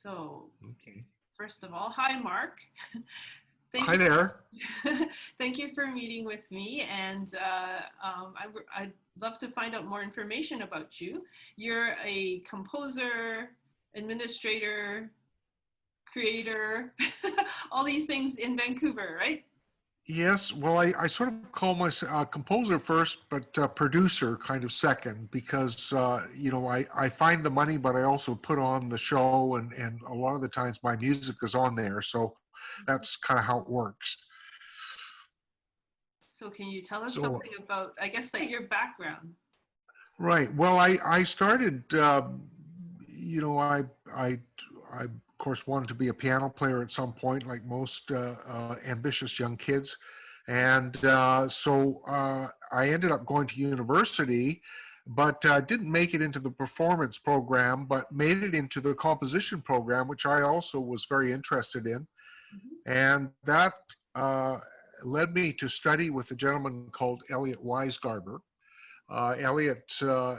So, Okay. first of all, hi, Mark. Thank Hi you. there. Thank you for meeting with me, and I'd love to find out more information about you. You're a composer, administrator, creator, all these things in Vancouver, right? Yes, well, I sort of call myself composer first, but producer kind of second, because I find the money, but I also put on the show, and a lot of the times my music is on there, so that's kind of how it works. So can you tell us So something about, I guess, like your background? right, well, I started, I of course wanted to be a piano player at some point, like most ambitious young kids. And I ended up going to university, but didn't make it into the performance program, but made it into the composition program, which I also was very interested in. Mhm. And that led me to study with a gentleman called Elliot Weisgarber. Elliot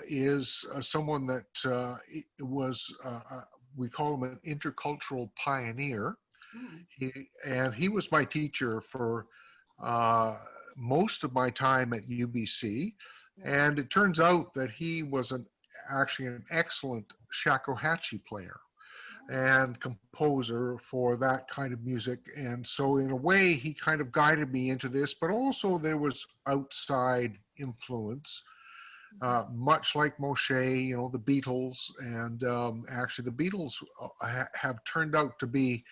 is someone that was, we call him an intercultural pioneer. Mm. He was my teacher for uh, most of my time at UBC. Right. And it turns out that he was actually an excellent shakuhachi player Oh. and composer for that kind of music. And so in a way, he kind of guided me into this, but also there was outside influence, Mhm. much like Moshe, the Beatles. And actually the Beatles have turned out to be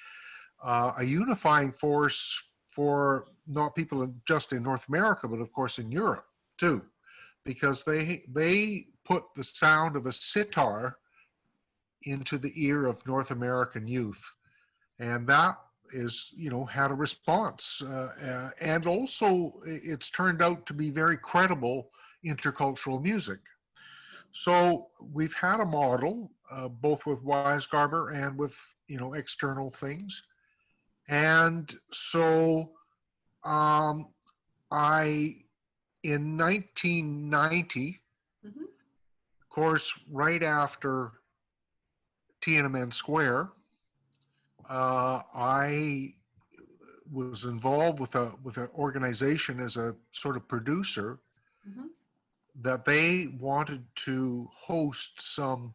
a unifying force for not people just in North America, but of course in Europe too, because they put the sound of a sitar into the ear of North American youth, and that is had a response, and also it's turned out to be very credible intercultural music. So we've had a model, both with Weisgarber and with external things. And so um, I, in 1990, Mhm. of course, right after Tiananmen Square, I was involved with an organization as a sort of producer Mhm. that they wanted to host some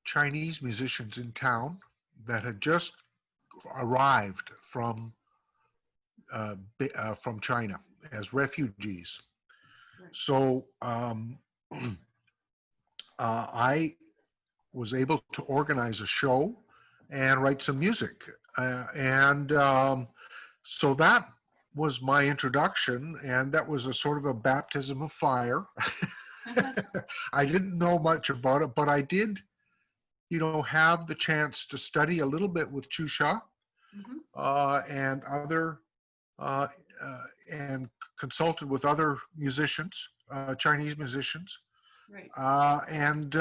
Chinese musicians in town that had just arrived from China as refugees. Right. So I was able to organize a show and write some music. And so that was my introduction, and that was a sort of a baptism of fire. I didn't know much about it, but I did, have the chance to study a little bit with Chusha Mhm. and other, uh, and consulted with other musicians, Chinese musicians. Right. And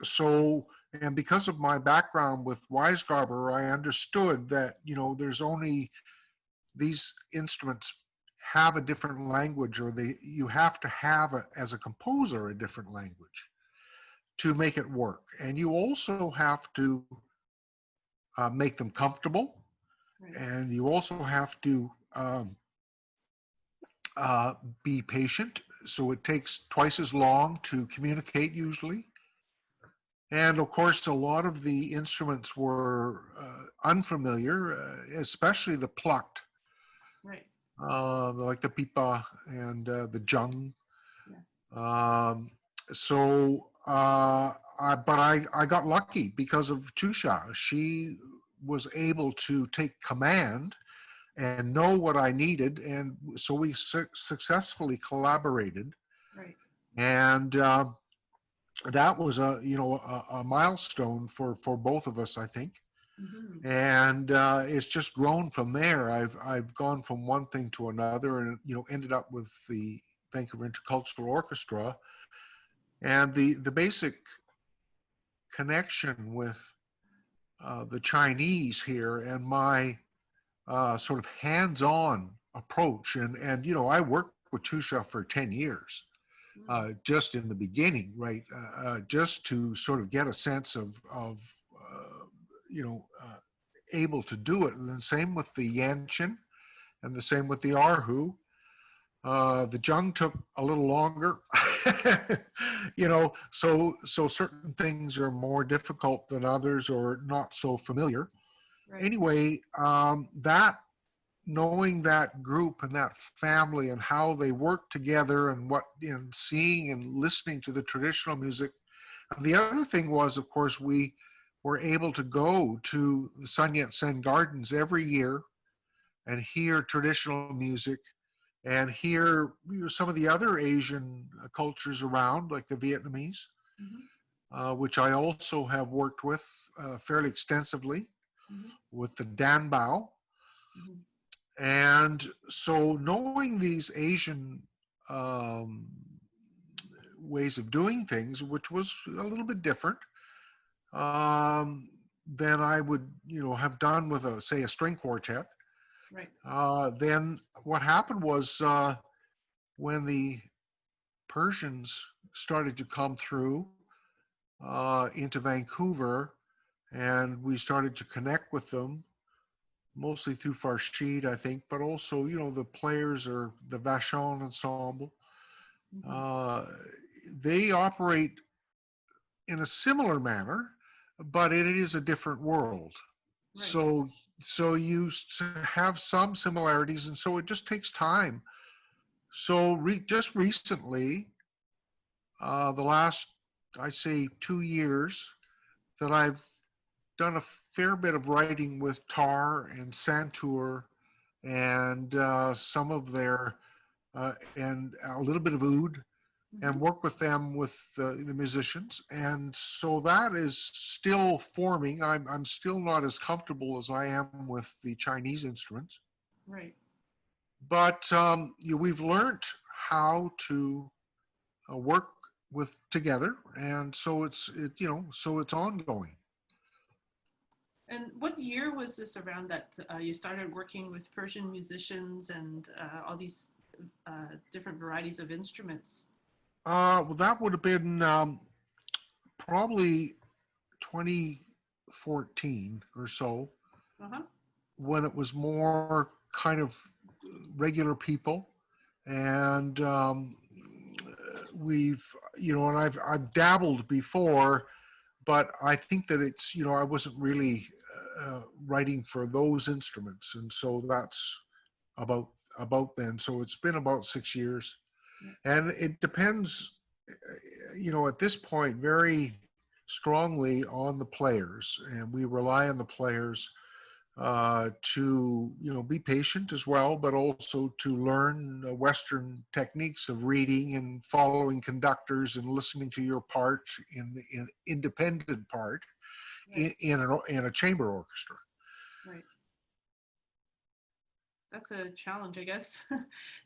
so, and because of my background with Weisgarber, I understood that, there's only these instruments have a different language, or you have to have as a composer a different language to make it work. And you also have to make them comfortable, Right. and you also have to uh, be patient. So it takes twice as long to communicate usually. And of course, a lot of the instruments were unfamiliar, especially the plucked, Right. like the pipa and the jung. Yeah. Um, but I got lucky because of Chusha. She was able to take command and know what I needed, and so we successfully collaborated. Right. And that was a milestone for both of us, I think. Mhm. And it's just grown from there. I've gone from one thing to another, and ended up with the Vancouver Intercultural Orchestra. And the basic connection with the Chinese here, and my sort of hands-on approach, and I worked with Chusha for 10 years, Mm. just in the beginning, right? Just to sort of get a sense of able to do it. And then same with the Yanshin and the same with the Erhu. The Jung took a little longer, so certain things are more difficult than others or not so familiar. Right. Anyway, that knowing that group and that family and how they work together and seeing and listening to the traditional music. And the other thing was, of course, we were able to go to the Sun Yat-sen Gardens every year and hear traditional music and hear some of the other Asian cultures around, like the Vietnamese, which I also have worked with fairly extensively with the Dan Bao. And so knowing these Asian ways of doing things, which was a little bit different than I would, have done with say a string quartet. Right. Then what happened was when the Persians started to come through into Vancouver, and we started to connect with them, mostly through Farshid, I think, but also, the players or the Vachon ensemble. They operate in a similar manner, but it is a different world. Right. So you have some similarities, and so it just takes time. So just recently, the last, I'd say 2 years, that I've done a fair bit of writing with Tar and Santur and some of their, and a little bit of oud, and work with them with the musicians. And so that is still forming. I'm still not as comfortable as I am with the Chinese instruments. Right. But we've learned how to work with together, and so it's ongoing. And what year was this around that you started working with Persian musicians and all these different varieties of instruments? Well, that would have been probably 2014 or so, when it was more kind of regular people, and and I've dabbled before, but I think that it's, I wasn't really writing for those instruments, and so that's about then. So it's been about 6 years, and it depends, at this point, very strongly on the players, and we rely on the players to be patient as well, but also to learn Western techniques of reading and following conductors and listening to your part in independent part in a chamber orchestra. Right. That's a challenge, I guess.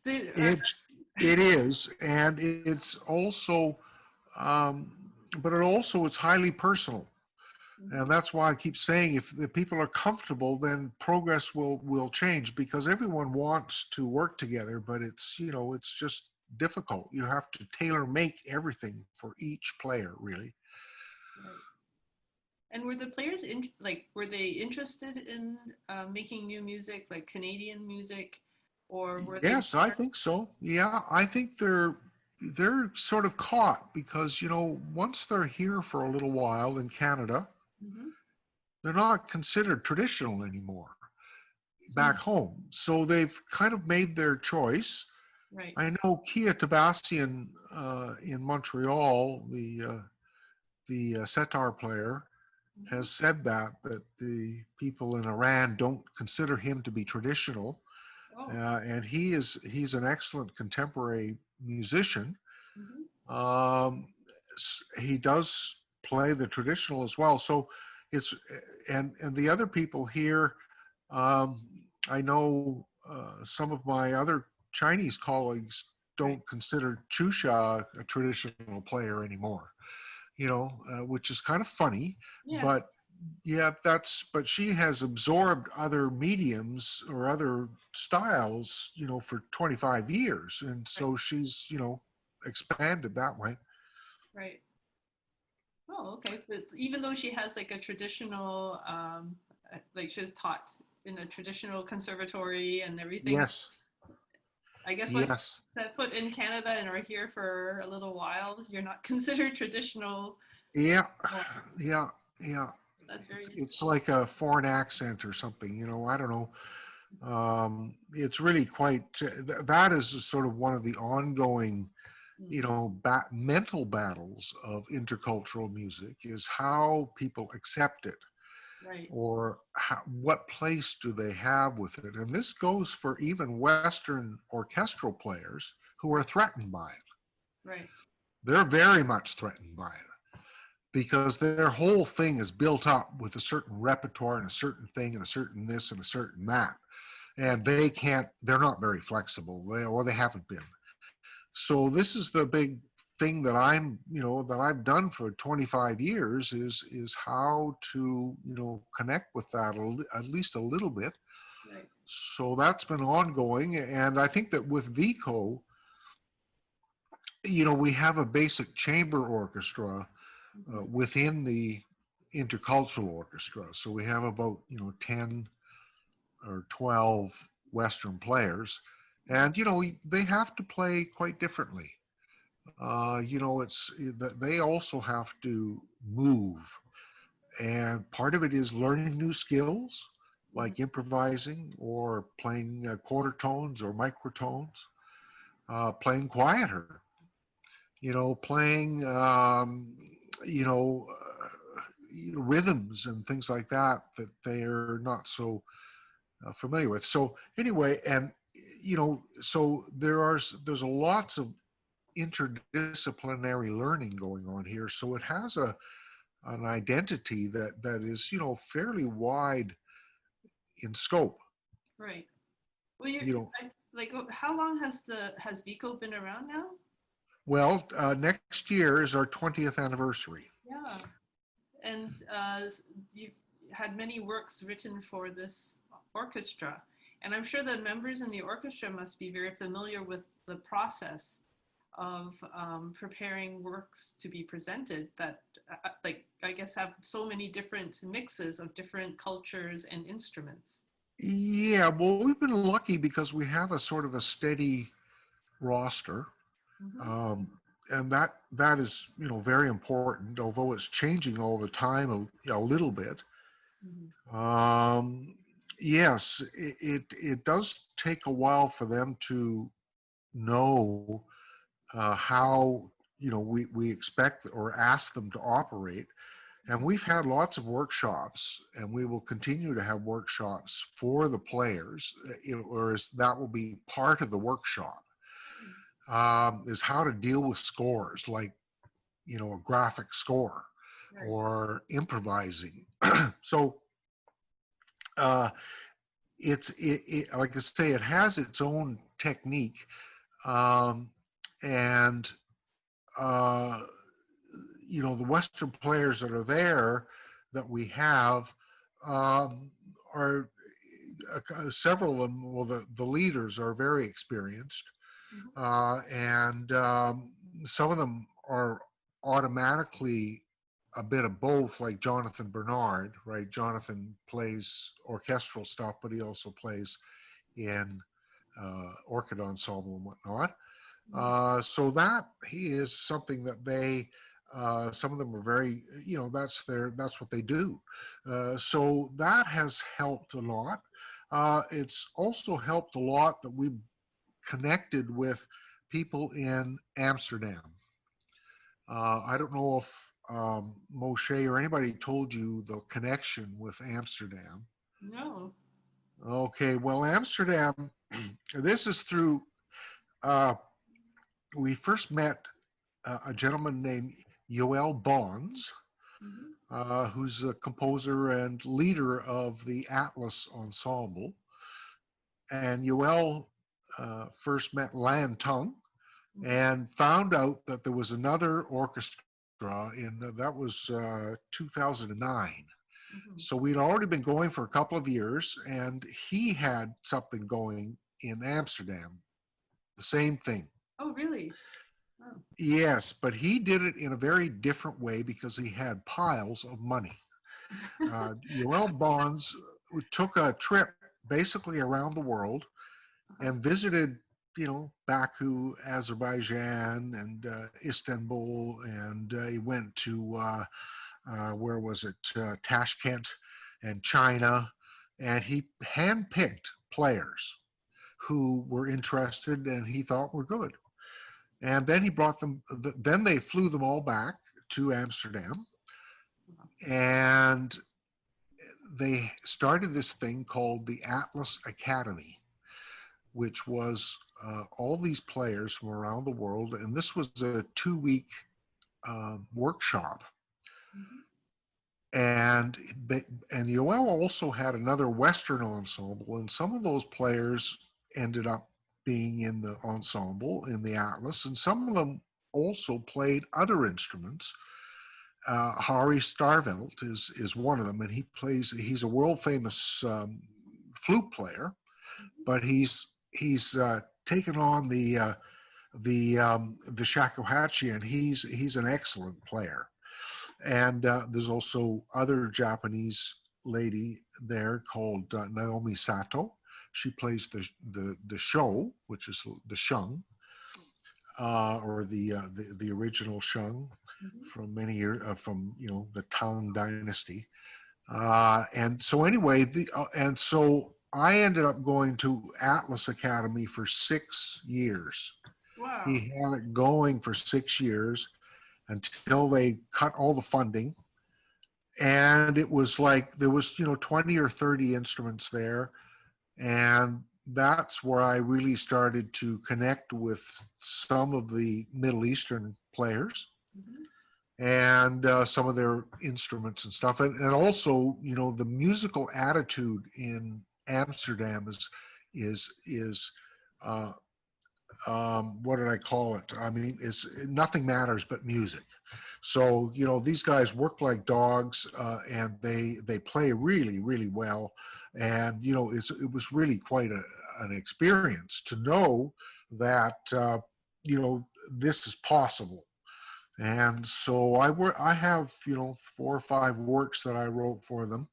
It is, and it's also, but it's highly personal. And that's why I keep saying, if the people are comfortable, then progress will change, because everyone wants to work together, but it's just difficult. You have to tailor make everything for each player, really. Right. And were the players were they interested in making new music, like Canadian music, or were they? Yes, I think so. Yeah, I think they're sort of caught, because once they're here for a little while in Canada, they're not considered traditional anymore back home. So they've kind of made their choice. Right. I know Kia Tabassian in Montreal, the setar player, has said that the people in Iran don't consider him to be traditional, and he's an excellent contemporary musician. He does play the traditional as well. So it's and the other people here. I know some of my other Chinese colleagues don't consider Chusha a traditional player anymore, which is kind of funny. Yes. But yeah, but she has absorbed other mediums or other styles, for 25 years. And so she's, expanded that way. Right. Oh, okay. But even though she has like a traditional, like she was taught in a traditional conservatory and everything, Yes, I guess once yes. you set foot in Canada and are here for a little while, you're not considered traditional. Yeah, Well, yeah, yeah. that's very It's like a foreign accent or something, I don't know. It's really quite, that is sort of one of the ongoing, mm, mental battles of intercultural music is how people accept it, right, or what place do they have with it. And this goes for even Western orchestral players who are right, threatened by it. right, They're very much threatened by it because their whole thing is built up with a certain repertoire and a certain thing and a certain this and a certain that. right, And they're not very flexible, or they haven't been. So this is the big thing that that I've done for 25 years is how to, connect with that at least a little bit. right. So that's been ongoing. And I think that with VICO, we have a basic chamber orchestra Mm-hmm. within the intercultural orchestra. So we have about, 10 or 12 Western players. And, they have to play quite differently. They also have to move. And part of it is learning new skills Mm-hmm. like improvising or playing quarter tones or microtones, playing quieter, playing, you know, rhythms and things like that that they're not so familiar with. So anyway, and so there's a lots of interdisciplinary learning going on here. So it has an identity that is fairly wide in scope. Right. Well, You know, like, how long has Vico been around now? well, next year is our 20th anniversary. Yeah. And you've had many works written for this orchestra. And I'm sure the members in the orchestra must be very familiar with the process of preparing works to be presented that, like, I guess, have so many different mixes of different cultures and instruments. Yeah, well, we've been lucky because we have a sort of a steady roster, Hmm. um, and that is very important. Although it's changing all the time a little bit. Hmm. Um, yes, it does take a while for them to know how we expect or ask them to operate. And we've had lots of workshops, and we will continue to have workshops for the players, or that will be part of the workshop, is how to deal with scores, like a graphic score Right. or improvising. So uh, like I say, it has its own technique, um, and uh, the Western players that are there that we have are several of them. Well, the leaders are very experienced, Hmm. and some of them are automatically a bit of both, like Jonathan Bernard, right? Jonathan plays orchestral stuff, but he also plays in orchid ensemble and whatnot. So that is something that some of them are very, that's what they do. So that has helped a lot. It's also helped a lot that we connected with people in Amsterdam. I don't know if Moshe or anybody told you the connection with Amsterdam. No. Okay, well, Amsterdam, this is through, uh, we first met a gentleman named Yoel Bonds, Hmm. who's a composer and leader of the Atlas Ensemble. And Yoel first met Lan Tung Hmm. and found out that there was another orchestra that was 2009. Hmm. So we'd already been going for a couple of years, and he had something going in Amsterdam, the same thing. Oh, really? Oh. Yes, but he did it in a very different way because he had piles of money. Joel Bonds took a trip basically around the world Uh-huh. and visited, Baku, Azerbaijan, and Istanbul, and he went to where was it, Tashkent, and China, and he handpicked players who were interested and he thought were good. And then he brought them. Then they flew them all back to Amsterdam, and they started this thing called the Atlas Academy, which was all these players from around the world. And this was a 2-week workshop. Mhm. And and Yoel also had another Western ensemble, and some of those players ended up being in the ensemble in the Atlas, and some of them also played other instruments. Hari Starvelt is one of them, and he's a world famous flute player, but he's taken on the shakuhachi, and he's an excellent player. And there's also other Japanese lady there called Naomi Sato. She plays the show, which is the shung, or the original shung Mhm. from many years from the Tang Dynasty. And so anyway, and so I ended up going to Atlas Academy for 6 years. Wow. He had it going for 6 years until they cut all the funding, and it was like there was 20 or 30 instruments there, and that's where I really started to connect with some of the Middle Eastern players Mhm. and some of their instruments and stuff, and also the musical attitude in Amsterdam is uh, what did I call it? I mean, is nothing matters but music. So these guys work like dogs, and they play really really well, and it was really quite an experience to know that this is possible. And so I have 4 or 5 works that I wrote for them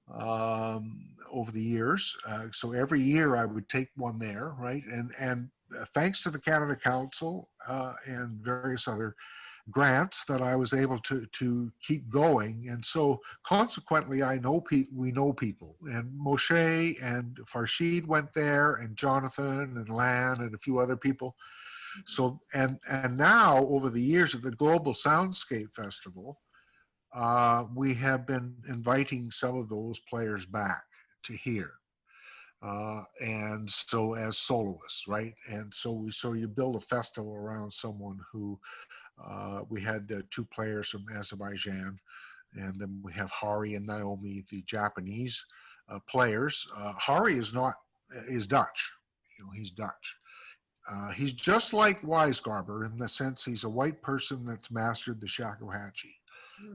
over the years. So every year I would take one there, right? And thanks to the Canada Council and various other grants, that I was able to keep going. And so consequently, we know people. And Moshe and Farshid went there, and Jonathan and Lan and a few other people. So and now over the years at the Global Soundscape Festival, we have been inviting some of those players back to here. And so as soloists, right? And so you build a festival around someone who we had 2 players from Azerbaijan, and then we have Hari and Naomi, the Japanese players. Hari is Dutch. He's Dutch. He's just like Weisgarber in the sense he's a white person that's mastered the shakuhachi,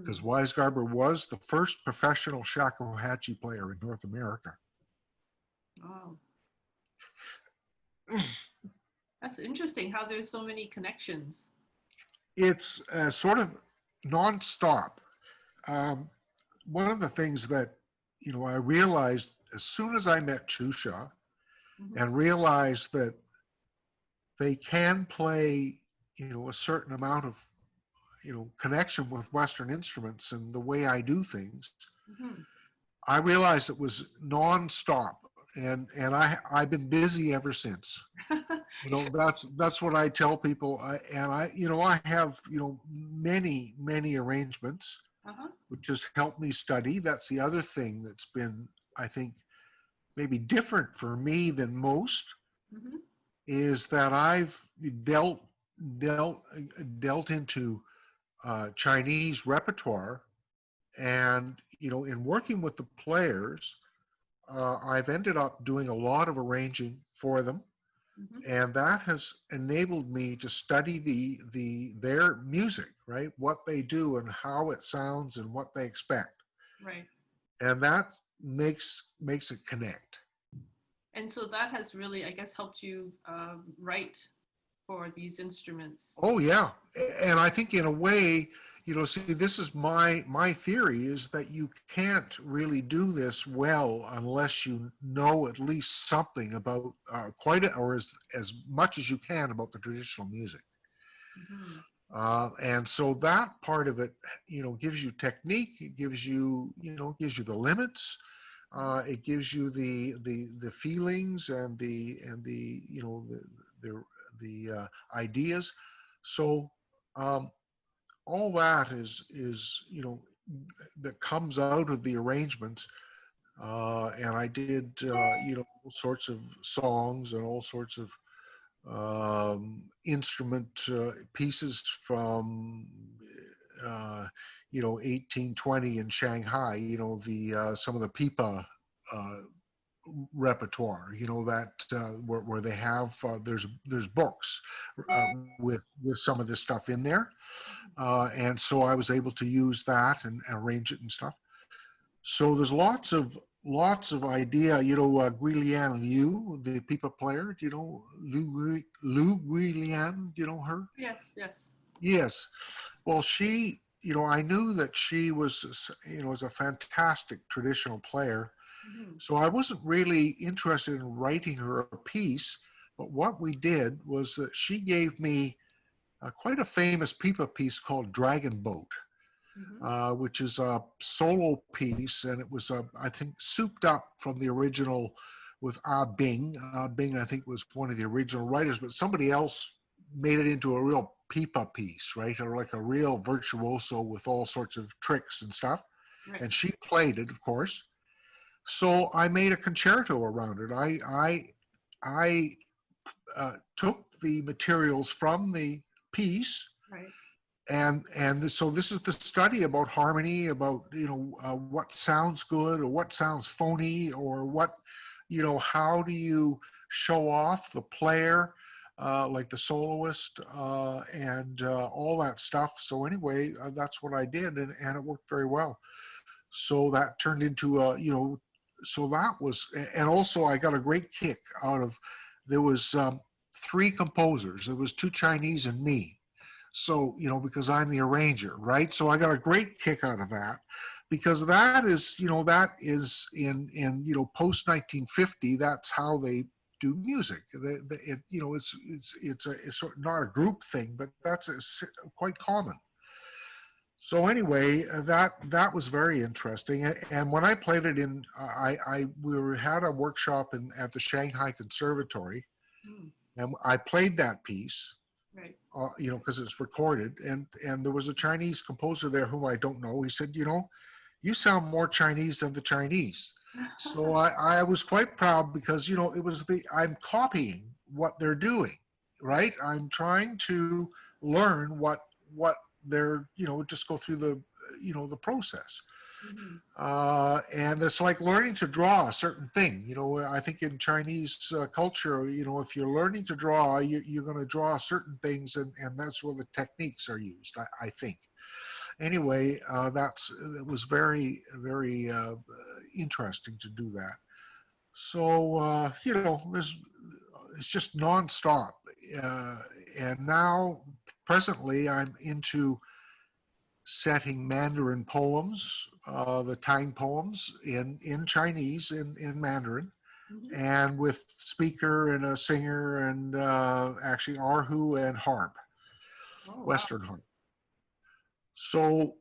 because Mm. Weisgarber was the first professional shakuhachi player in North America. Wow. That's interesting how there's so many connections. It's sort of nonstop. Um, One of the things that I realized as soon as I met Chusha Hmm. and realized that they can play a certain amount of connection with Western instruments and the way I do things, Hmm. I realized it was nonstop, and I've been busy ever since. That's what I tell people. I have many arrangements, Uh-huh. which has helped me study. That's the other thing that's been, I think, maybe different for me than most, Hmm. is that I've dealt dealt dealt into Chinese repertoire, and in working with the players, I've ended up doing a lot of arranging for them, Hmm. and that has enabled me to study their music, right? What they do and how it sounds and what they expect, Right. and that makes it connect. And so that has really, I guess, helped you write. for these instruments. Oh yeah, and I think in a way, see, this is my theory is that you can't really do this well unless you know at least something about or as much as you can about the traditional music. Mhm. And so that part of it, gives you technique. It gives you the limits. It gives you the feelings and the the ideas. So all that is that comes out of the arrangements. And I did all sorts of songs and all sorts of instrument pieces from 1820 in Shanghai. The some of the pipa uh, repertoire. That where they have there's books with some of this stuff in there, and so I was able to use that and arrange it and stuff. So there's lots of idea. Guilian Liu, the pipa player. Do you know Lu Guilian? Do you know her? Yes, yes. Yes. Well, I knew that she was a fantastic traditional player. Mhm. So I wasn't really interested in writing her a piece, but what we did was that she gave me quite a famous pipa piece called Dragon Boat, Mhm. which is a solo piece, and it was, I think, souped up from the original with Ah Bing. Ah Bing, I think, was one of the original writers, but somebody else made it into a real pipa piece, right? Or like a real virtuoso with all sorts of tricks and stuff. Right. And she played it, of course. So I made a concerto around it. I took the materials from the piece, Right. and so this is the study about harmony, about what sounds good or what sounds phony, or how do you show off the player, like the soloist, and all that stuff. So anyway, that's what I did, and it worked very well. So that turned into so that was, and also I got a great kick out of, there was three composers. There was two Chinese and me. So, because I'm the arranger, right? So I got a great kick out of that, because that is in post 1950. That's how they do music. It's sort of not a group thing, but that's quite common. So anyway, that was very interesting. And when I played it had a workshop at the Shanghai Conservatory, Mm. and I played that piece, Right. because it's recorded. And there was a Chinese composer there whom I don't know. He said, you sound more Chinese than the Chinese. So I was quite proud, because it was I'm copying what they're doing, right? I'm trying to learn what they're, just go through the process. Mhm. And it's like learning to draw a certain thing. I think in Chinese culture, if you're learning to draw, you're going to draw certain things, and that's where the techniques are used, I think. Anyway, it was very, very interesting to do that. So, it's just nonstop. Uh, and now, presently, I'm into setting Mandarin poems, the Tang poems in Chinese, in Mandarin, Mhm. and with speaker and a singer, and actually erhu and harp, Oh, wow. Western harp. So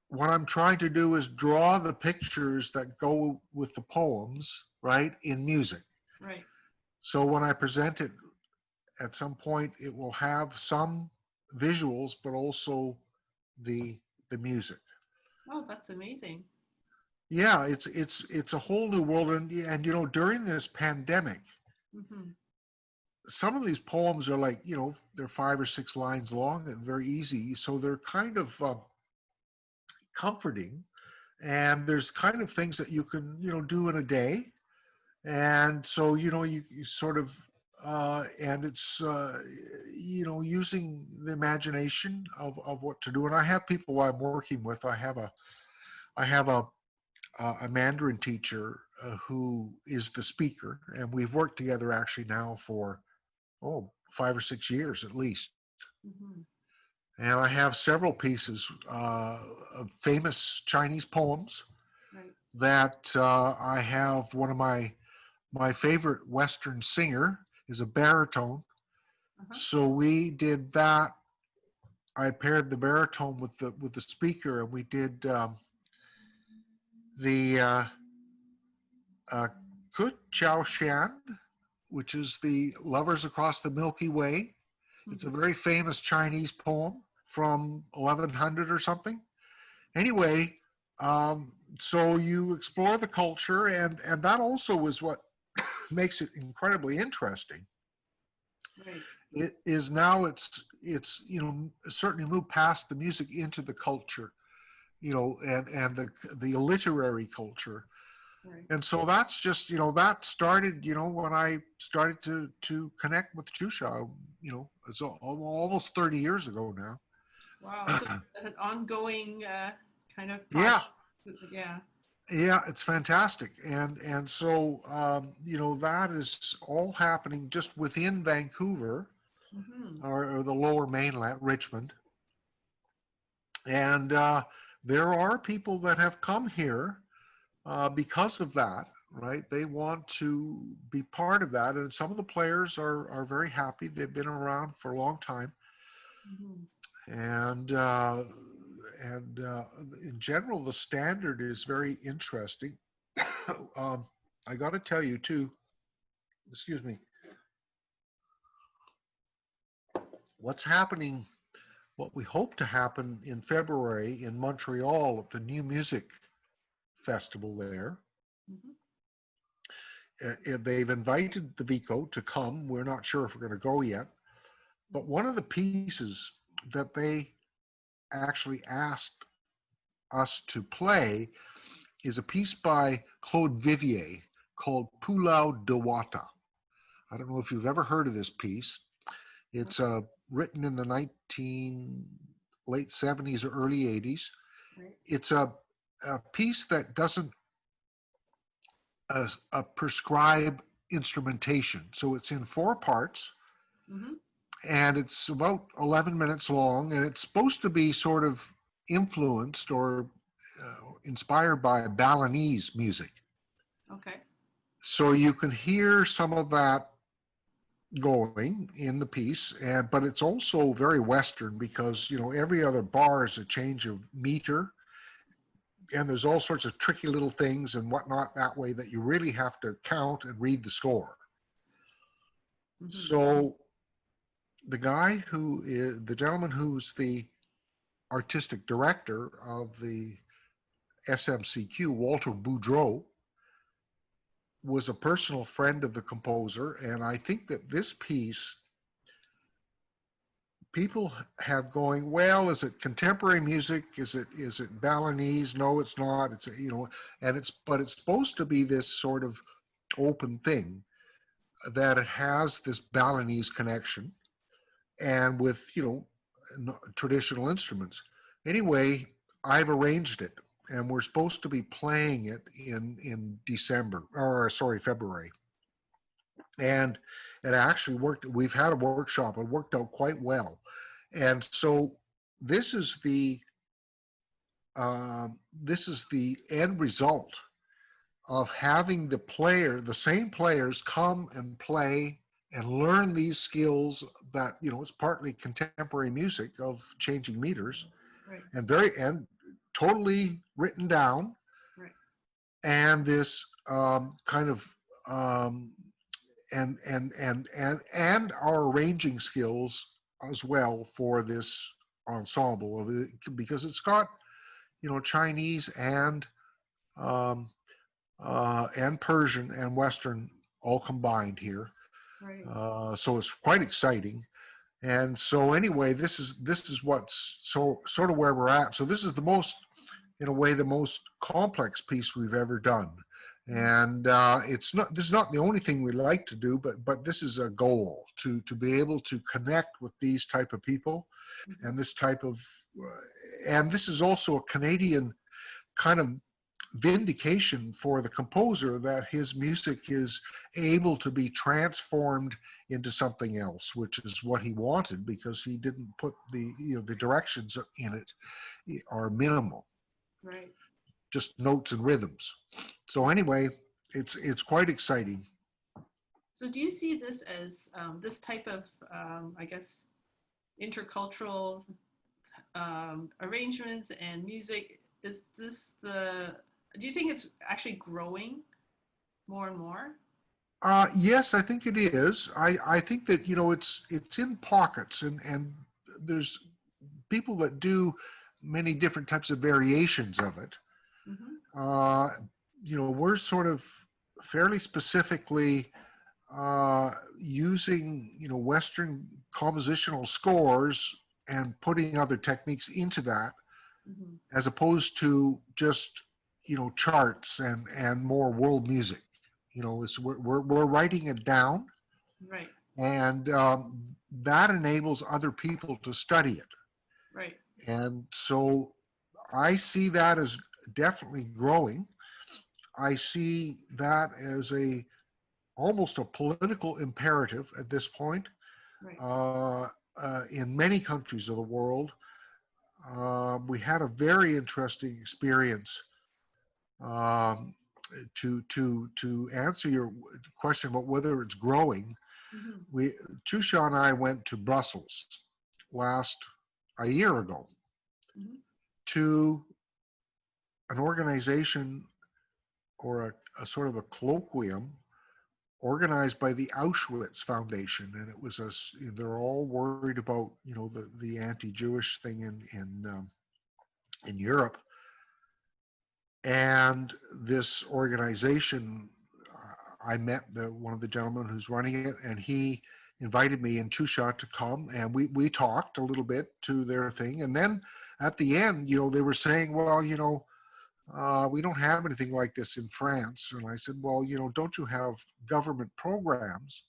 what I'm trying to do is draw the pictures that go with the poems, right, in music. Right. So when I present it at some point, it will have some visuals, but also the the music. Oh, that's amazing. Yeah, it's a whole new world, and during this pandemic, Mhm. some of these poems are like they're 5 or 6 lines long and very easy, so they're kind of comforting, and there's kind of things that you can do in a day, and so you sort of and it's using the imagination of what to do. And I have people I'm working with. I have a Mandarin teacher who is the speaker, and we've worked together actually now for 5 or 6 years at least. Mm-hmm. And I have several pieces of famous Chinese poems Right. that I have. One of my favorite Western singer is a baritone. Uh-huh. So we did that. I paired the baritone with the speaker, and we did the uh, Ku Chao Shan, which is the Lovers Across the Milky Way. It's a very famous Chinese poem from 1100 or something. Anyway, so you explore the culture, and that also is what makes it incredibly interesting. Right. It is now it's certainly moved past the music into the culture, and the literary culture. Right. And so that's just, that started, when I started to connect with Chusha, it's almost 30 years ago now. Wow. So an ongoing kind of Yeah, project. Yeah. yeah, it's fantastic. And so, that is all happening just within Vancouver, Mm-hmm. or the lower mainland, Richmond. And there are people that have come here because of that, right? They want to be part of that. And some of the players are very happy. They've been around for a long time. Mm-hmm. And in general, the standard is very interesting. I got to tell you too, excuse me, what's happening, what we hope to happen in February in Montreal at the New Music Festival there. Mm-hmm. They've invited the Vico to come. We're not sure if we're going to go yet. But one of the pieces that they actually asked us to play is a piece by Claude Vivier called Pulau Dewata. I don't know if you've ever heard of this piece. It's written in the late 70s or early 80s. Right. It's a piece that doesn't prescribe instrumentation. So it's in 4 parts, Mm-hmm. and it's about 11 minutes long, and it's supposed to be sort of influenced or inspired by Balinese music. Okay. So you can hear some of that going in the piece, but it's also very Western because every other bar is a change of meter, and there's all sorts of tricky little things and whatnot that way that you really have to count and read the score. Mm-hmm. So the gentleman who's the artistic director of the SMCQ, Walter Boudreau, was a personal friend of the composer, and I think that this piece, people have going, well, is it contemporary music? Is it Balinese? No, it's not. It's but it's supposed to be this sort of open thing, that it has this Balinese connection, and with traditional instruments. Anyway, I've arranged it, and we're supposed to be playing it in February. And it actually worked. We've had a workshop. It worked out quite well. And so this is the end result of having the same players come and play and learn these skills that, it's partly contemporary music of changing meters, Right. and totally written down, Right. and this kind of um, and our arranging skills as well for this ensemble of it, because it's got Chinese um, and Persian and Western all combined here. Right. So it's quite exciting. And so anyway, this is what's sort of where we're at. So this is in a way, the most complex piece we've ever done. And this is not the only thing we like to do, but this is a goal to be able to connect with these type of people, Mm-hmm. and this type of, and this is also a Canadian kind of vindication for the composer that his music is able to be transformed into something else, which is what he wanted, because he didn't put the directions in it are minimal, Right. just notes and rhythms. So anyway, it's quite exciting. So do you see this as this type of, I guess, intercultural arrangements and music? Is this do you think it's actually growing more and more? Yes, I think it is. I think that it's in pockets, and there's people that do many different types of variations of it. Mm-hmm. Uh, we're sort of fairly specifically using Western compositional scores and putting other techniques into that, Mm-hmm. as opposed to just charts and more world music. We're writing it down, Right. and that enables other people to study it. Right. And so I see that as definitely growing. I see that as almost a political imperative at this point. Right. In many countries of the world, we had a very interesting experience. Um, to answer your question about whether it's growing, Mm-hmm. Chusha and I went to Brussels a year ago, Mm-hmm. to an organization, or a sort of a colloquium organized by the Auschwitz Foundation, and it was they're all worried about the anti-Jewish thing in Europe, and this organization. I met one of the gentlemen who's running it, and he invited me and Chusha to come, and we talked a little bit to their thing, and then at the end, they were saying, well, we don't have anything like this in France. And I said, well, don't you have government programs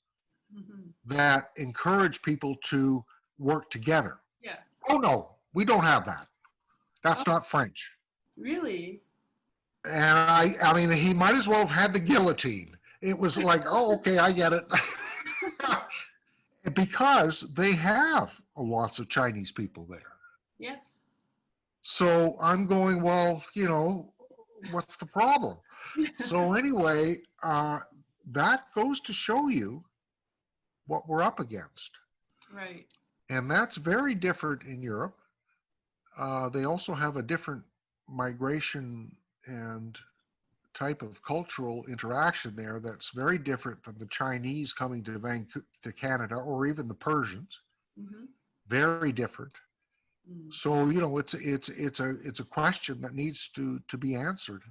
Mm-hmm. that encourage people to work together? Yeah. Oh, no, we don't have that. Oh, That's not French. really? And I mean, he might as well have had the guillotine. It was like, oh, okay, I get it. Because they have lots of Chinese people there. Yes. So I'm going, well, what's the problem? So anyway, that goes to show you what we're up against. Right. And that's very different in Europe. They also have a different migration and type of cultural interaction there that's very different than the Chinese coming to to Canada, or even the Persians. Mm-hmm. Very different. Mm. So it's a question that needs to be answered,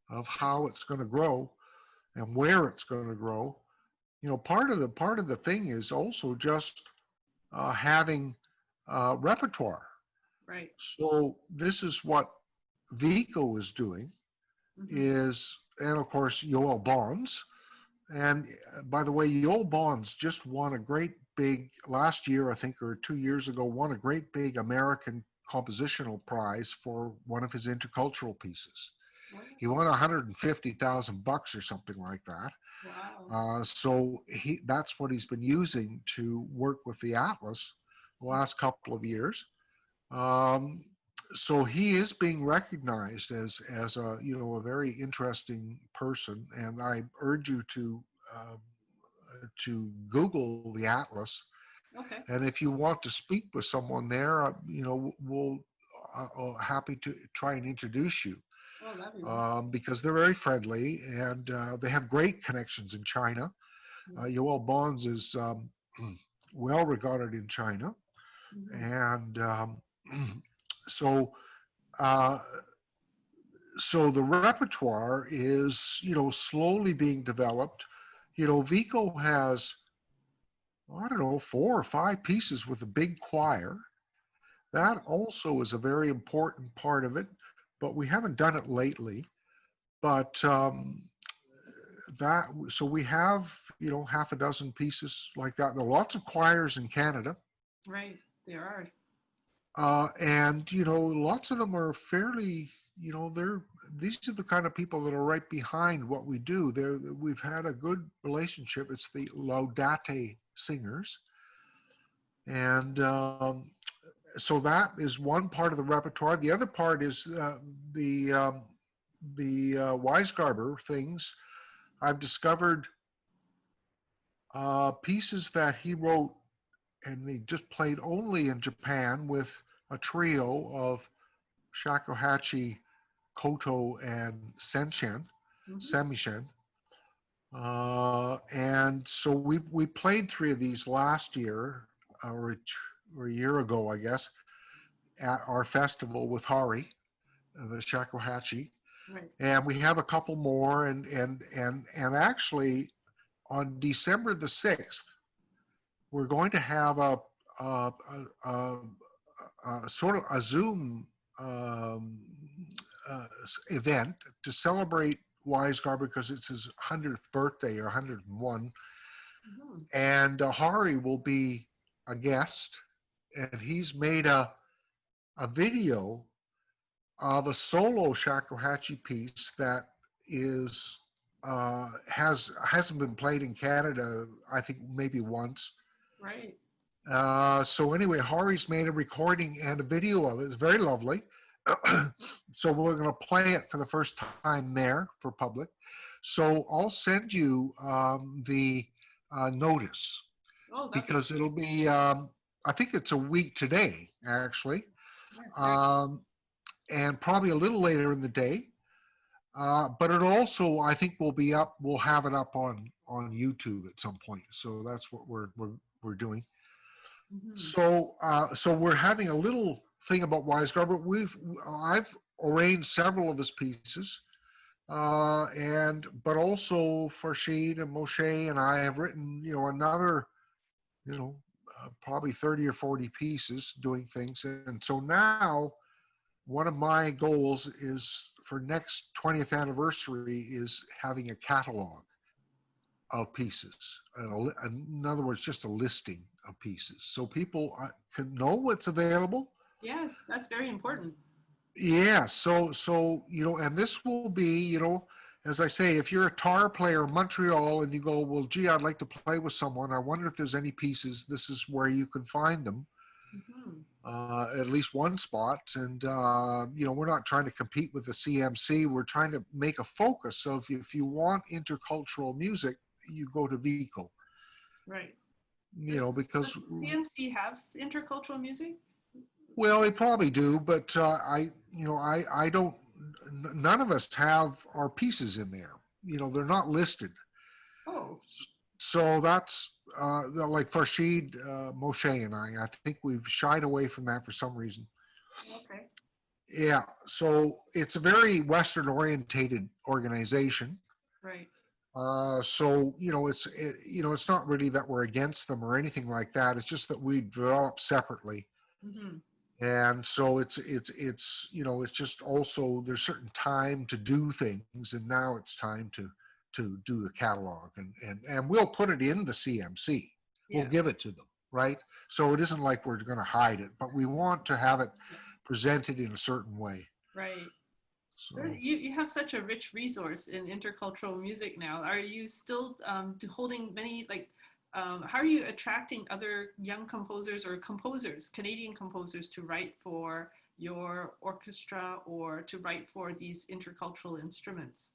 of how it's going to grow and where it's going to grow. Part of the thing is also just having repertoire. Right. So this is what Vico is doing, Mm-hmm. and of course Yoel Bonds. And by the way, Yoel Bonds just won a great big, last year, I think, or 2 years ago, won a great big American compositional prize for one of his intercultural pieces. Wow. He won $150,000 or something like that. Wow. So that's what he's been using to work with the Atlas the last couple of years. Um, so he is being recognized as a very interesting person, and I urge you to Google the Atlas. Okay. And if you want to speak with someone there, we'll happy to try and introduce you, Oh, that'd be wonderful. because they're very friendly, and they have great connections in China. Yoel Bonds is well regarded in China, Mm-hmm. and so uh, so the repertoire is slowly being developed. Vico has, I don't know, 4 or 5 pieces with a big choir. That also is a very important part of it, but we haven't done it lately. But so we have half a dozen pieces like that. There are lots of choirs in Canada, Right. There are. and lots of them are fairly these are the kind of people that are right behind what we do. We've had a good relationship. It's the Laudate singers, and so that is one part of the repertoire. The other part is the Weisgarber things. I've discovered pieces that he wrote and he just played only in Japan with a trio of shakuhachi, koto, and samisen. And so we played three of these last year, or a year ago, I guess, at our festival with Hari, the shakuhachi. Right. And we have a couple more, and actually on December the 6th, we're going to have a sort of a Zoom event to celebrate Weisgarber because it's his 100th birthday or 101. Mm-hmm. And Hari will be a guest, and he's made a video of a solo shakuhachi piece that is hasn't been played in Canada, I think maybe once. Right. So anyway, Hari's made a recording and a video of it. It's very lovely. So we're going to play it for the first time there for public. So I'll send you the notice, because it'll be, I think it's a week today, actually, and probably a little later in the day. But it also, I think, will be up. We'll have it up on YouTube at some point. So that's what we're doing. Mm-hmm. So we're having a little thing about Weisgarber. I've arranged several of his pieces, but also Farshid and Moshe and I have written, another, probably 30 or 40 pieces doing things. And so now one of my goals is for next 20th anniversary is having a catalog of pieces. In other words, just a listing of pieces, so people can know what's available. Yes, that's very important. Yeah, so and this will be, as I say, if you're a tar player in Montreal and you go, well, gee, I'd like to play with someone, I wonder if there's any pieces, this is where you can find them. Mm-hmm. At least one spot. And we're not trying to compete with the CMC. We're trying to make a focus of, if you want intercultural music, you go to Vico. Right. Because CMC have intercultural music? Well, they probably do, but I don't. None of us have our pieces in there. They're not listed. Oh. So that's like Farshid, Moshe, and I think we've shied away from that for some reason. Okay. Yeah. So it's a very Western orientated organization. Right. So it's not really that we're against them or anything like that. It's just that we develop separately. Mm-hmm. And so it's just also there's certain time to do things, and now it's time to do the catalog, and we'll put it in the CMC. We'll give it to them, right? So it isn't like we're going to hide it, but we want to have it presented in a certain way. Right. So you have such a rich resource in intercultural music now. Are you still holding many, like, how are you attracting other young composers or Canadian composers, to write for your orchestra or to write for these intercultural instruments?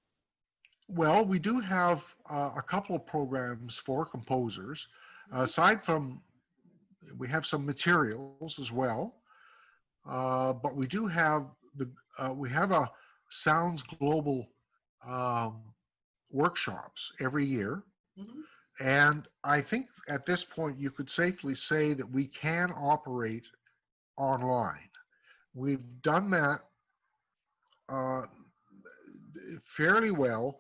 Well, we do have a couple of programs for composers. Aside from, we have some materials as well, but we do have we have a Sounds Global workshops every year. Mm-hmm. And I think at this point you could safely say that we can operate online. We've done that fairly well.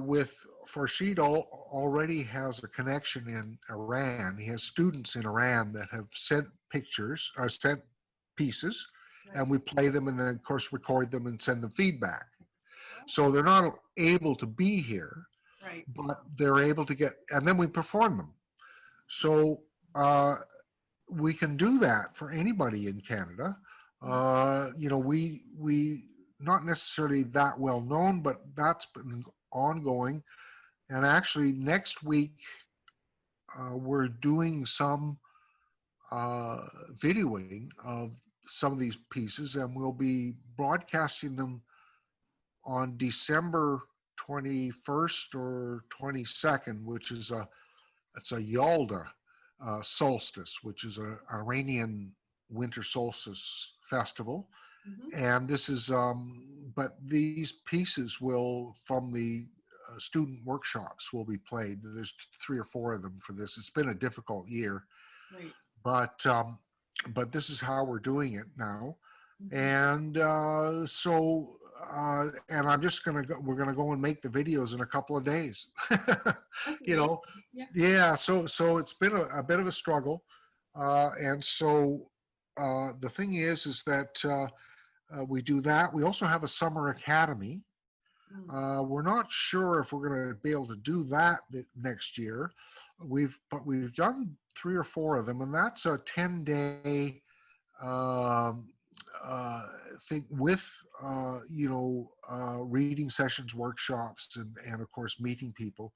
With Farshid already has a connection in Iran. He has students in Iran that have sent pictures, sent pieces, Right. and we play them and then of course record them and send them feedback. So they're not able to be here, Right. but they're able to get, and then we perform them. So we can do that for anybody in Canada. We not necessarily that well known, but that's been ongoing. And actually, next week we're doing some videoing of some of these pieces, and we'll be broadcasting them on December 21st or 22nd, which is it's a Yalda solstice, which is an Iranian winter solstice festival. Mhm. And this is, but these pieces will, from the student workshops, will be played. There's 3 or 4 of them for this. It's been a difficult year, Right. but this is how we're doing it now. Mhm. And and I'm just gonna go, we're gonna go and make the videos in a couple of days. That's You amazing. know, Yeah. yeah. So it's been a bit of a struggle, and so the thing is that we do that. We also have a summer academy. Mm. We're not sure if we're going to be able to do that next year. But we've done 3 or 4 of them, and that's a 10-day um, thing with reading sessions, workshops, and of course meeting people,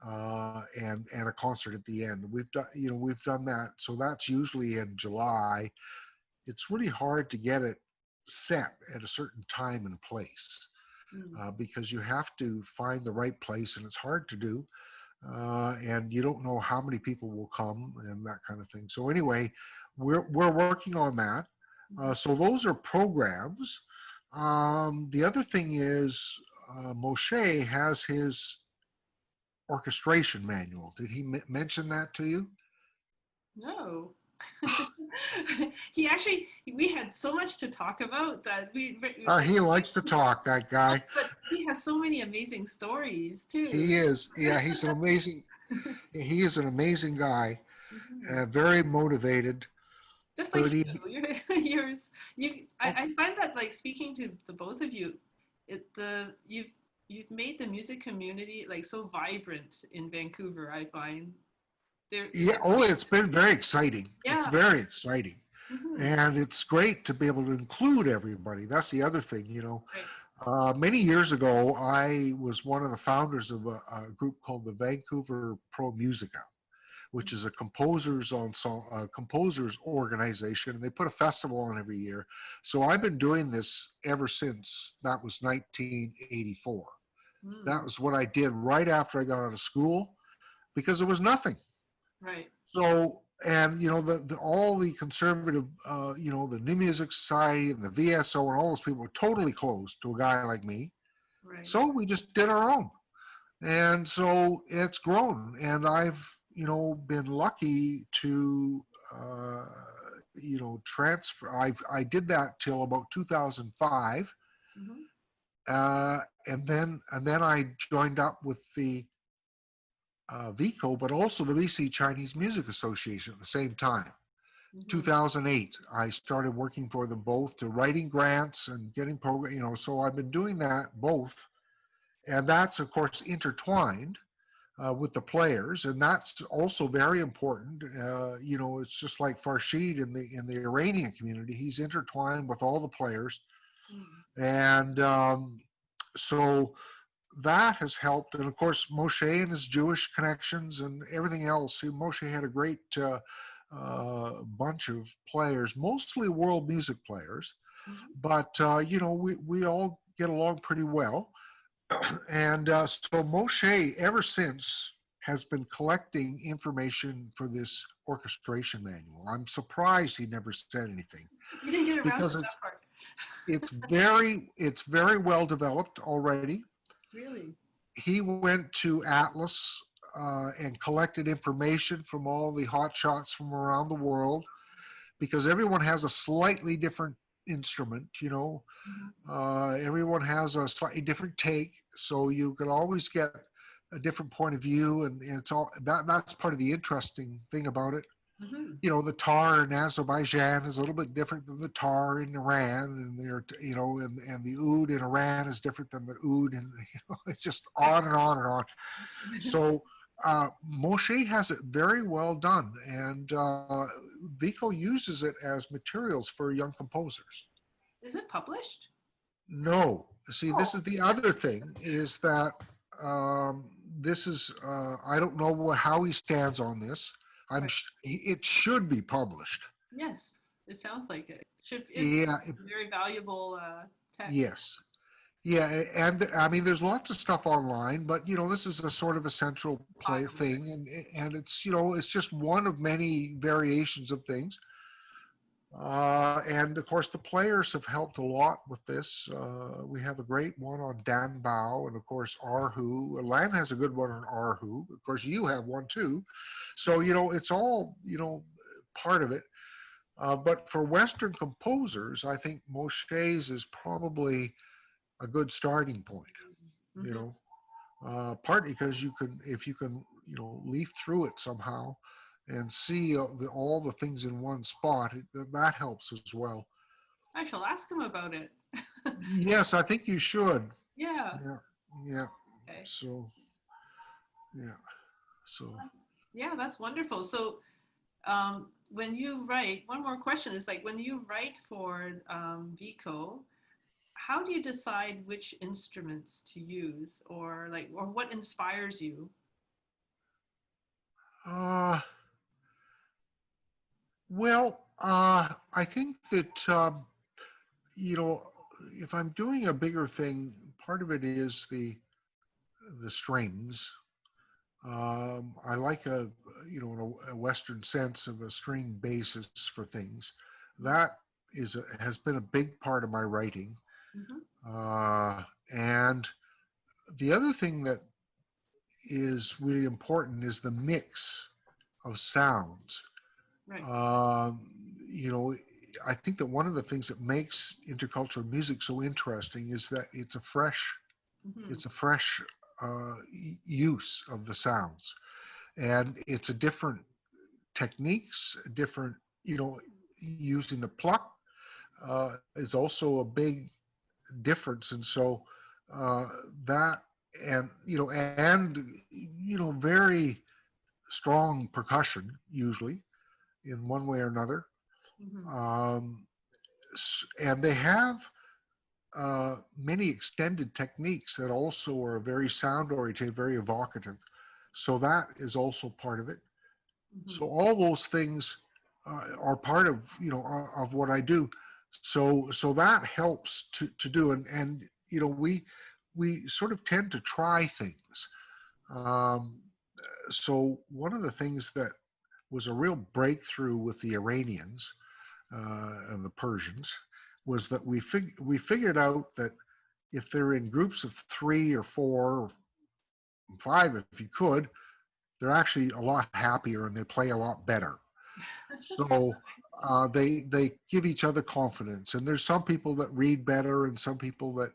and a concert at the end. We've done that, so that's usually in July. It's really hard to get it set at a certain time and place, Mm. because you have to find the right place, and it's hard to do, and you don't know how many people will come and that kind of thing. So anyway, we're working on that. Mhm. So those are programs. The other thing is, Moshe has his orchestration manual. Did he mention that to you? No. He actually, we had so much to talk about that like, He likes to talk, that guy. but he has so many amazing stories too. He is, yeah, he is an amazing guy, Mhm. very motivated. Just like But he, yours, oh, I find that like speaking to the both of you, you've made the music community like so vibrant in Vancouver. I find there, yeah, oh, it's been very exciting. It's yeah. very exciting. Hmm. And it's great to be able to include everybody. That's the other thing, Right. Many years ago, I was one of the founders of a group called the Vancouver Pro Musica, which is a composers organization, and they put a festival on every year. So I've been doing this ever since that was 1984. That Mm. was what I did right after I got out of school, because there was nothing. Right. So, and all the conservative, the New Music Society and the VSO and all those people were totally closed to a guy like me. Right. So we just did our own. And so it's grown. And I've, been lucky to, transfer. I did that till about 2005. Hmm. And then I joined up with the VICO, but also the BC Chinese Music Association at the same time. Hmm. 2008, I started working for them both to writing grants and getting program. So I've been doing that both, and that's of course intertwined with the players, and that's also very important. It's just like Farshid in the Iranian community; he's intertwined with all the players, Mm. and so that has helped. And of course, Moshe and his Jewish connections and everything else. Moshe had a great bunch of players, mostly world music players, Hmm. but we all get along pretty well. And so Moshe, ever since, has been collecting information for this orchestration manual. I'm surprised he never said anything, You didn't get around because to that part. it's very well developed already. Really? He went to Atlas and collected information from all the hot shots from around the world, because everyone has a slightly different instrument. Hmm. Everyone has a slightly different take, so you can always get a different point of view, and it's all that's part of the interesting thing about it. Hmm. The tar in Azerbaijan is a little bit different than the tar in Iran, and and the oud in Iran is different than the oud, and it's just on and on and on. So Moshe has it very well done, and Vico uses it as materials for young composers. Is it published? No. See, this Oh, is the other thing is that this is, I don't know how he stands on this. right. It should be published. Yes, it sounds like it. It's Yeah, a very valuable text. yes. Yeah, and I mean, there's lots of stuff online, but this is a sort of a central play Compiled. thing, and it's it's just one of many variations of things. And of course, the players have helped a lot with this. We have a great one on Dan Bao, and of course, Erhu. Lan has a good one on Erhu. Of course, you have one too. So, it's all, part of it. But for Western composers, I think Moshe's is probably a good starting point, you Hmm. know, partly because if you can, leaf through it somehow and see all the things in one spot, that helps as well. I shall ask him about it. Yes, I think you should. Yeah. Yeah, yeah. Okay. So, yeah. So, Yeah, that's wonderful. So, when you write, one more question is like when you write for Vico, how do you decide which instruments to use, or like, or what inspires you? uh, well, I think that, you know, if I'm doing a bigger thing, part of it is the strings. I like a Western sense of a string basis for things. That has been a big part of my writing. Mm-hmm. Uh, and the other thing that is really important is the mix of sounds. Right. Um, you know, I think that one of the things that makes intercultural music so interesting is that Mm-hmm. it's a fresh use of the sounds, and it's a different techniques, different, using the pluck is also a big difference, and so uh, that and very strong percussion usually in one way or another. Mm-hmm. Um, and they have many extended techniques that also are very sound oriented, very evocative. So that is also part of it. Mm-hmm. So all those things are part of of what I do. So that helps to do, and we sort of tend to try things. Um, so one of the things that was a real breakthrough with the Iranians and the Persians was that we figured out that if they're in groups of 3 or 4 or 5, if you could, they're actually a lot happier and they play a lot better. So they give each other confidence. And there's some people that read better and some people that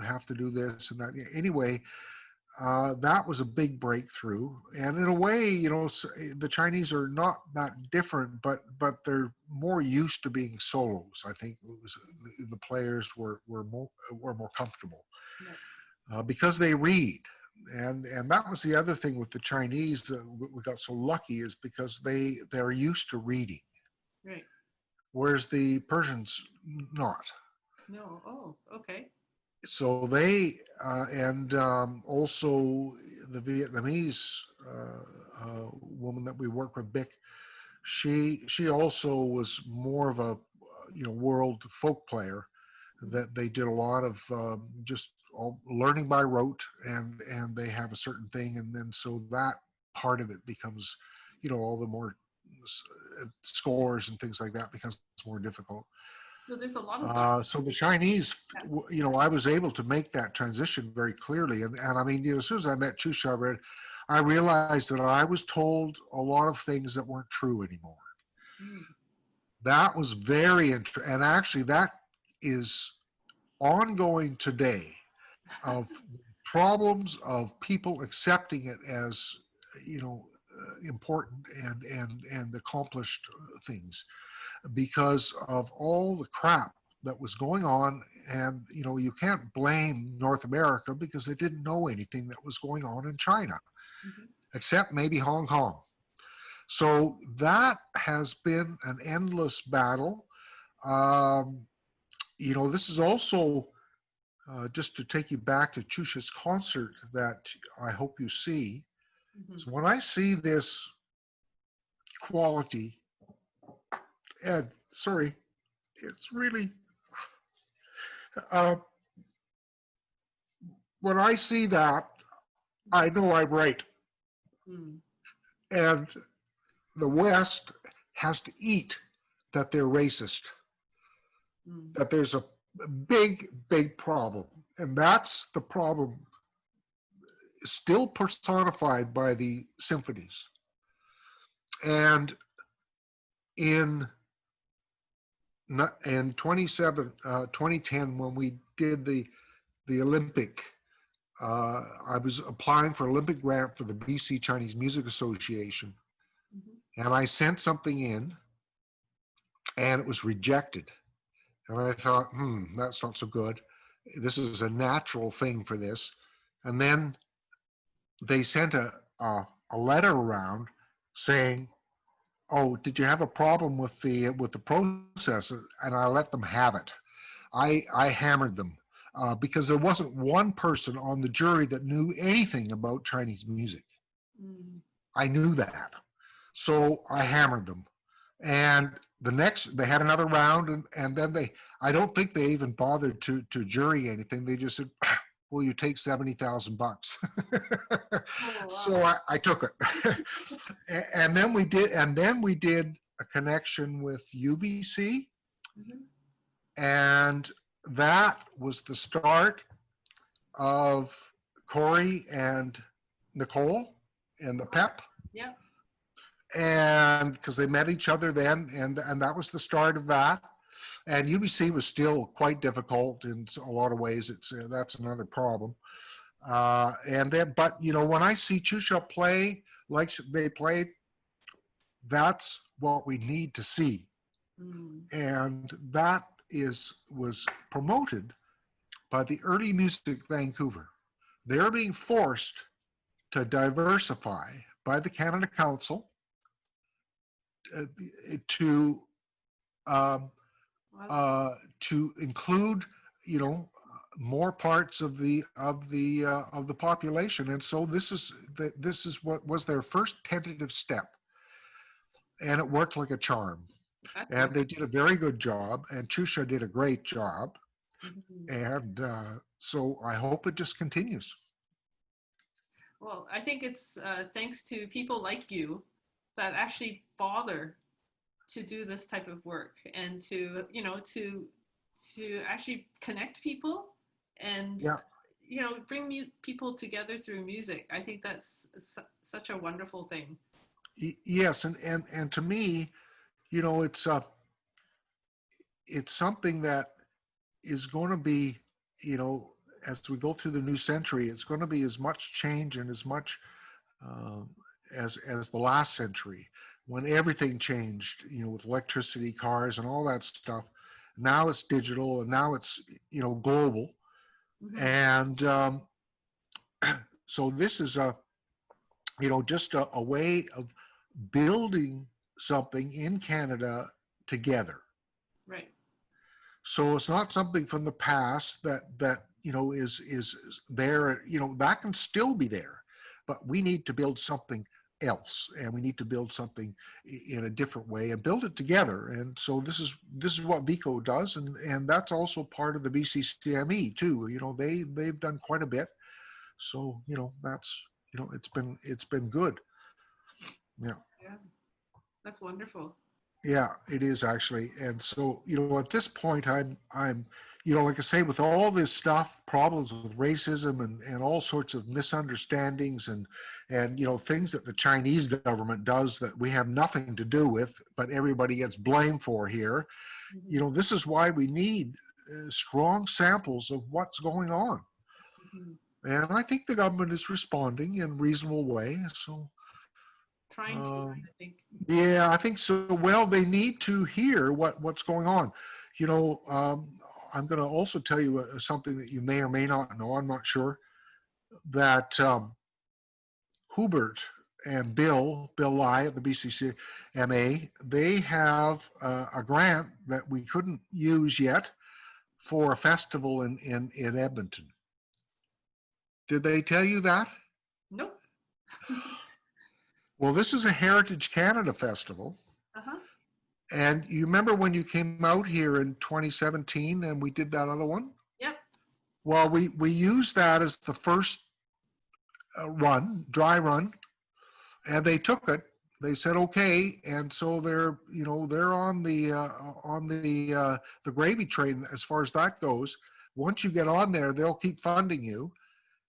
have to do this and that. Anyway, that was a big breakthrough. And in a way, the Chinese are not that different, but they're more used to being solos. I think the players were more comfortable Right. because they read. And that was the other thing with the Chinese that we got so lucky is because they're used to reading, Right. whereas the Persians not. No. Oh, okay. So they and also the Vietnamese woman that we work with, Bic, she also was more of a world folk player. That they did a lot of just all learning by rote, and they have a certain thing, and then so that part of it becomes, all the more scores and things like that becomes more difficult. So there's a lot of So the Chinese, that. I was able to make that transition very clearly. And I mean, as soon as I met Chusha, I realized that I was told a lot of things that weren't true anymore. Mm. That was very interesting. And actually, that is ongoing today of problems of people accepting it as, important and accomplished things because of all the crap that was going on. And you can't blame North America because they didn't know anything that was going on in China Mm-hmm. except maybe Hong Kong. So that has been an endless battle. um, this is also just to take you back to Chusha's concert that I hope you see. Mhm. So when I see this quality, and sorry, it's really, uh, when I see that, I know I'm right. Mm. And the West has to eat that they're racist, Mm. that there's a big, big problem. And that's the problem still personified by the symphonies. And in in 2010, when we did the Olympic, I was applying for Olympic grant for the BC Chinese Music Association, Mhm. and I sent something in, and it was rejected. And I thought, that's not so good. This is a natural thing for this. And then they sent a letter around saying, "Oh, did you have a problem with the process?" And I let them have it. I hammered them because there wasn't one person on the jury that knew anything about Chinese music. Mm. I knew that, so I hammered them. And they had another round, and then I don't think they even bothered to jury anything. They just said, "Will you take $70,000?" Oh, So wow. I took it. And then we did a connection with UBC, Mhm. and that was the start of Corey and Nicole and the PEP, Yeah. and because they met each other then, and that was the start of that. And UBC was still quite difficult in a lot of ways. It's that's another problem. And then, but when I see Chusha play like they played, that's what we need to see, Mm. and that was promoted by the Early Music Vancouver. They're being forced to diversify by the Canada Council uh, to um, Wow. to include, you know, more parts of the population, and so this is what was their first tentative step, and it worked like a charm. That's And wonderful. they did a very good job, and Chusha did a great job, Mhm. and so I hope it just continues. Well, I think it's thanks to people like you that actually bother to do this type of work and to, to actually connect people and, Yeah. bring people together through music. I think that's such a wonderful thing. Yes, and to me, you know, it's something that is going to be, you know, as we go through the new century, it's going to be as much change and as much um, as the last century, when everything changed, with electricity, cars, and all that stuff. Now it's digital, and now it's global, Hmm. and so this is just a way of building something in Canada together. Right. So it's not something from the past that is there. That can still be there, but we need to build something else, and we need to build something in a different way and build it together. And so this is what VICO does, and that's also part of the BCCME too. They've done quite a bit. So that's it's been good. Yeah. Yeah. That's wonderful. Yeah, it is actually. And so, at this point, I'm, like I say, with all this stuff, problems with racism and all sorts of misunderstandings and, things that the Chinese government does that we have nothing to do with, but everybody gets blamed for here. Hmm. This is why we need strong samples of what's going on. Hmm. And I think the government is responding in a reasonable way. So, Trying to, um, I think. yeah, I think so. Well, they need to hear what's going on. You know, um, I'm going to also tell you something that you may or may not know. I'm not sure that Hubert and Bill Lai at the BCCMA, they have a grant that we couldn't use yet for a festival in Edmonton. Did they tell you that? Nope. Well, this is a Heritage Canada festival. Uh-huh. And you remember when you came out here in 2017 and we did that other one? Yep. Well, we used that as the first run, dry run, and they took it. They said okay, and so they're on the gravy train as far as that goes. Once you get on there, they'll keep funding you,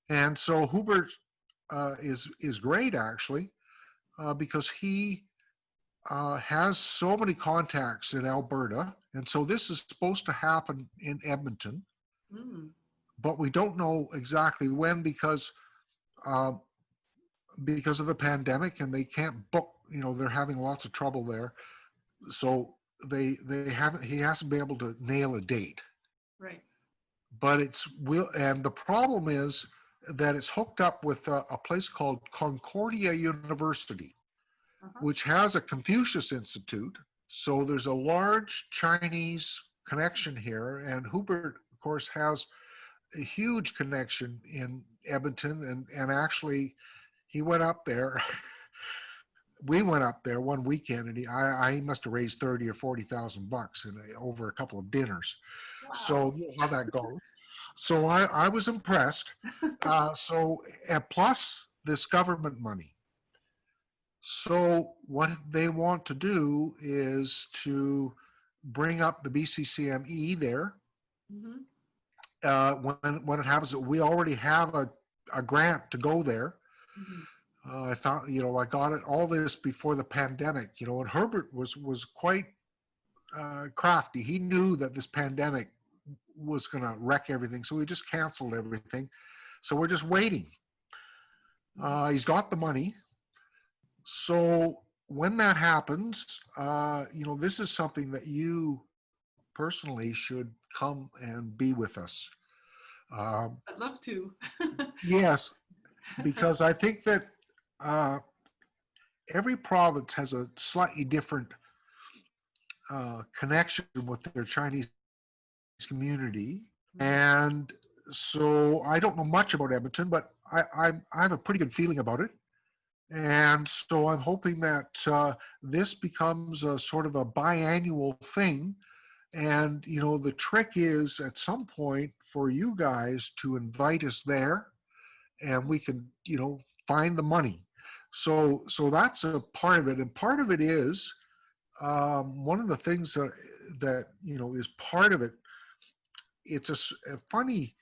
and so Hubert is great actually because he has so many contacts in Alberta, and so this is supposed to happen in Edmonton, Mm. but we don't know exactly when uh, because of the pandemic, and they can't book. They're having lots of trouble there, so they haven't. He hasn't been able to nail a date. Right. But and the problem is that it's hooked up with a place called Concordia University, Uh-huh. which has a Confucius Institute. So there's a large Chinese connection here, and Hubert, of course, has a huge connection in Edmonton, and actually he went up there. We went up there one weekend, and I must have raised 30 or 40,000 bucks over a couple of dinners. Wow. So you know how that goes. So I was impressed. And plus this government money. So what they want to do is to bring up the BCCME there. Mm-hmm. When it happens, we already have a grant to go there. Mm-hmm. I found, I got it all this before the pandemic, and Herbert was quite crafty. He knew that this pandemic was going to wreck everything, so he just canceled everything. So we're just waiting. He's got the money. So when that happens, this is something that you personally should come and be with us. I'd love to. Yes, because I think that every province has a slightly different connection with their Chinese community. And so I don't know much about Edmonton, but I have a pretty good feeling about it. And so I'm hoping that this becomes a sort of a biannual thing. And, the trick is at some point for you guys to invite us there, and we can, find the money. So that's a part of it. And part of it is one of the things that is part of it. It's a funny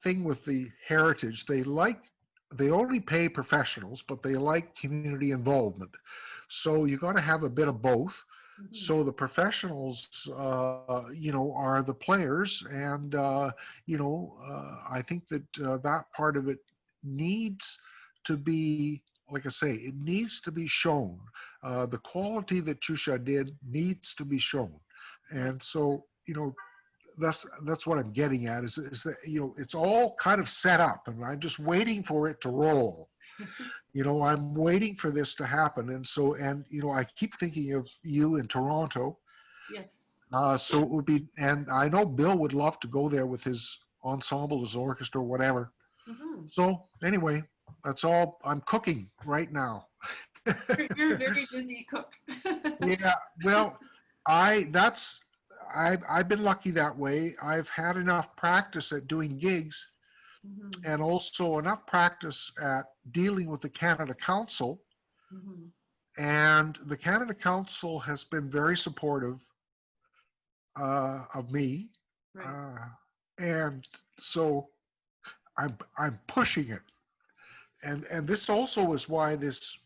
thing with the Heritage. They only pay professionals, but they like community involvement. So you got to have a bit of both. Mm-hmm. So the professionals, are the players, and I think that that part of it needs to be, like I say, it needs to be shown. The quality that Chusha did needs to be shown, and so that's what I'm getting at is that it's all kind of set up, and I'm just waiting for it to roll. I'm waiting for this to happen, and so I keep thinking of you in Toronto. Yes. So it would be, and I know Bill would love to go there with his ensemble, his orchestra, whatever. Mm-hmm. So anyway, that's all. I'm cooking right now. You're a very busy cook. Yeah, well, I've been lucky that way. I've had enough practice at doing gigs, Mm-hmm. and also enough practice at dealing with the Canada Council. Mm-hmm. And the Canada Council has been very supportive of me, Right. and so I'm pushing it. And this also is why this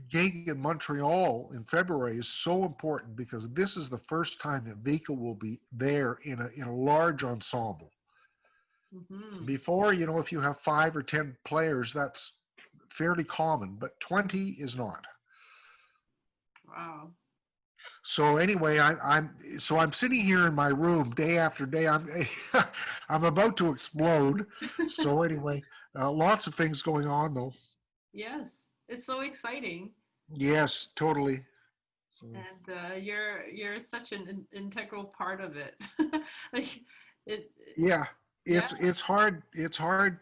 gig in Montreal in February is so important, because this is the first time that Vika will be there in a large ensemble. Mm-hmm. Before, if you have 5 or 10 players, that's fairly common, but 20 is not. Wow. So anyway, I'm sitting here in my room day after day. I'm about to explode. So anyway, lots of things going on though. Yes. It's so exciting. Yes, totally. So, And you're such an integral part of it. Like it, yeah, yeah. it's hard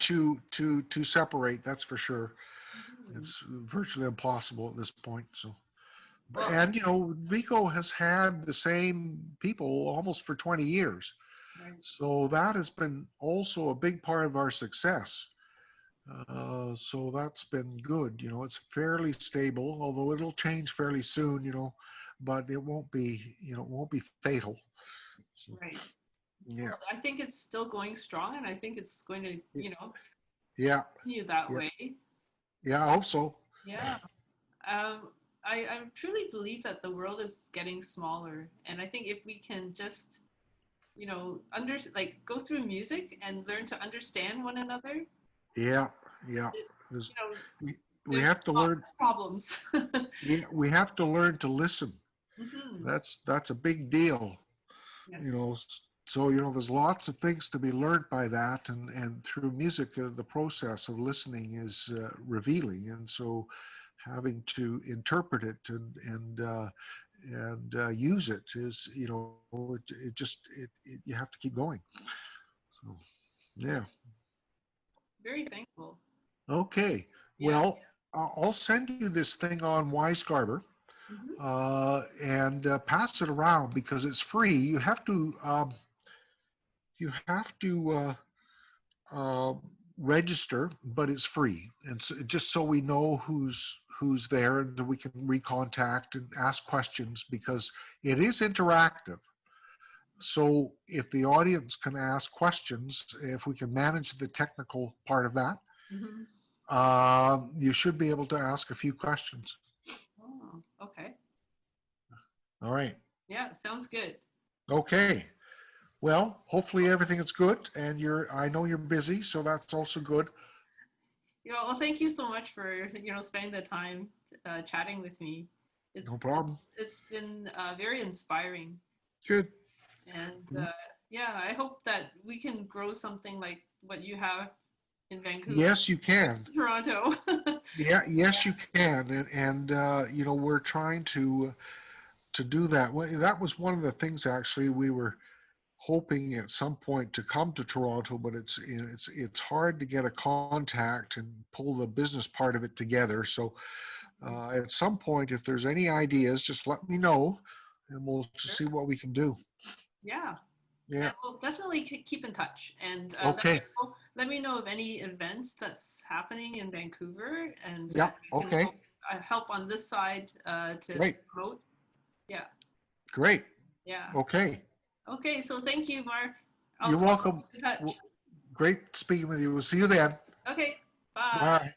to separate. That's for sure. Mhm. It's virtually impossible at this point. So, Well, and Vico has had the same people almost for 20 years. right. So that has been also a big part of our success. So that's been good. It's fairly stable, although it'll change fairly soon. But it won't be fatal. So, Right. yeah, Well, I think it's still going strong, and I think it's going to, Y- yeah, continue that yeah, way. yeah. I hope so. Yeah. I truly believe that the world is getting smaller, and I think if we can just, go through music and learn to understand one another, Yeah, yeah. it, There's, you know, we we there's have to not learn. less problems. Yeah, we have to learn to listen. Hmm. That's a big deal. Yes. So there's lots of things to be learned by that, and through music, the process of listening is revealing, and so having to interpret it and use it is, you have to keep going. So yeah. Very thankful. Okay. Yeah. Well, I'll send you this thing on Wiscarver, Hmm. and pass it around because it's free. You have to register, but it's free, and so, just so we know who's there, and we can recontact and ask questions because it is interactive. So if the audience can ask questions, if we can manage the technical part of that, Hmm. you should be able to ask a few questions. Oh, okay. All right. Yeah, sounds good. Okay. Well, hopefully everything is good, and I know you're busy, so that's also good. Well, thank you so much for, spending the time chatting with me. It's No it's, problem. it's been very inspiring, Good. and yeah, I hope that we can grow something like what you have in Vancouver, Yes, you can. Toronto. Yeah, yes, you can, and we're trying to do that. Well, that was one of the things actually we were hoping at some point to come to Toronto, but it's hard to get a contact and pull the business part of it together. So at some point, if there's any ideas, just let me know, and we'll just Sure. see what we can do. Yeah, Yeah. and we'll definitely keep in touch, and Okay. let me know of any events that's happening in Vancouver, and Yeah. I can Okay. help on this side to Great. promote. Yeah, Great. yeah. Okay. Okay, so thank you, Mark. I'll You're welcome. keep in touch. Great speaking with you. We'll see you then. Okay, bye. Bye.